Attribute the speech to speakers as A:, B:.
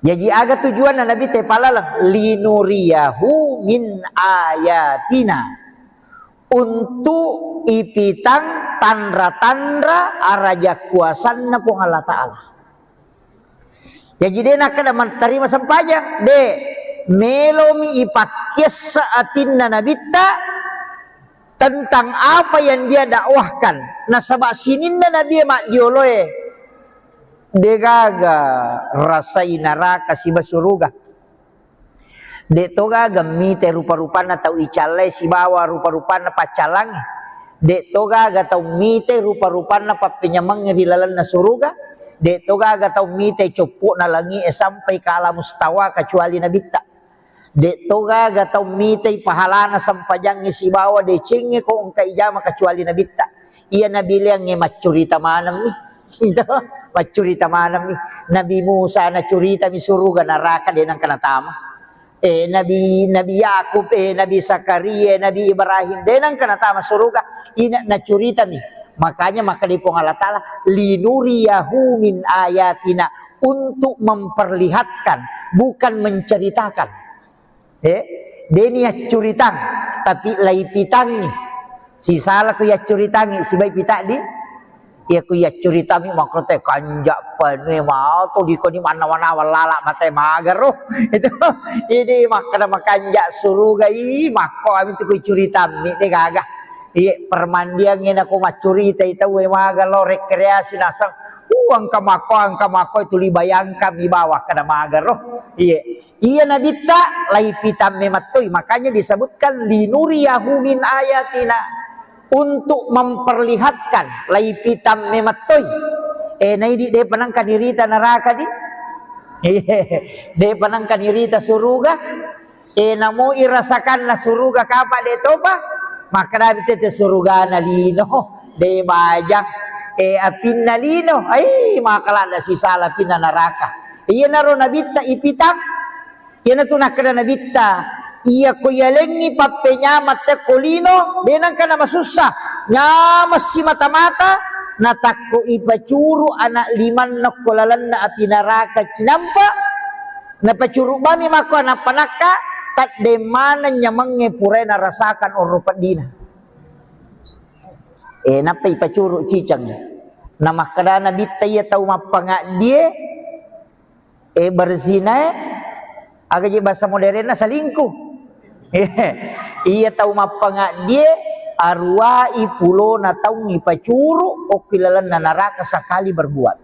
A: Jadi aga tujuan Nabi teh palalang linuriyahu min ayatina, untuk ipitang tandra-tandra araja kuasanna pun Allah Ta'ala. Jadi dia nak kena terima sampajang de melomi ipakis saatinna nabita tentang apa yang dia dakwahkan. Nah sabak sininna nabi mak dioloe degaga rasai neraka si basuruga. De toga gami te rupa-rupana tau icalai si bawa rupa-rupana pacalang. De toga ga tau mite rupa-rupana papenyamang ngirilalan na suruga. De toga ga tau mite copok na langi sampai ke alam mustawa kecuali nabita. De toga ga tau mite pahalana sampajang si bawa de cinge ko ungkai jama kecuali nabita. Iya nabi liang macurita manam nih. Macurita manam nih. Nabi Musa na curita mi suruga neraka denang kana tama. Nabi Yakub, Nabi Zakaria, Nabi Ibrahim, denang kana tama suruga ina na curita nih. Makanya maka di Allah Ta'ala linuriyahu min ayatina, untuk memperlihatkan bukan menceritakan. Deni curitan tapi lai pitang nih. Si salah ku ya curitangi si baik pitak di ya ku ya curitami makrote kanjak pane mau to di ko di mana-mana walala mate magaro itu ini makana makanjak suruga i mako ami tu ku curitami de gagah iya permandian ngena ko macurita itu we magalo rekreasi nasang angka mako itu libayangka mi bawah kada magaro iya nabita lai pitam mematoi, makanya disebutkan linuriyahu min ayatina, untuk memperlihatkan lai pitam mematoi. Nai di de panangkan irita neraka di de panangkan irita suruga namo irasakan na suruga kapa de toba maka dabi te suruga na lino de bajak apin na lino ay makala na si sala pina neraka. Iya naro nabita ipitam iya na tunah kada nabita iya ko yalengi papenyamat te kolino denang kana masusah nyamas si mata-mata natakko ipacuru anak liman nakolalan na api neraka cinampa napacuru bami mako anak panaka tak de mana nyamange pure narasakan orupat dina napa ipacuru cicang nama kada nabita iya tau mapanga dia berzina aga bahasa modernna salingkuh. Iya tahu mapanga dia arwai pulo na tahu ngipacuru o kilalan na neraka sekali berbuat.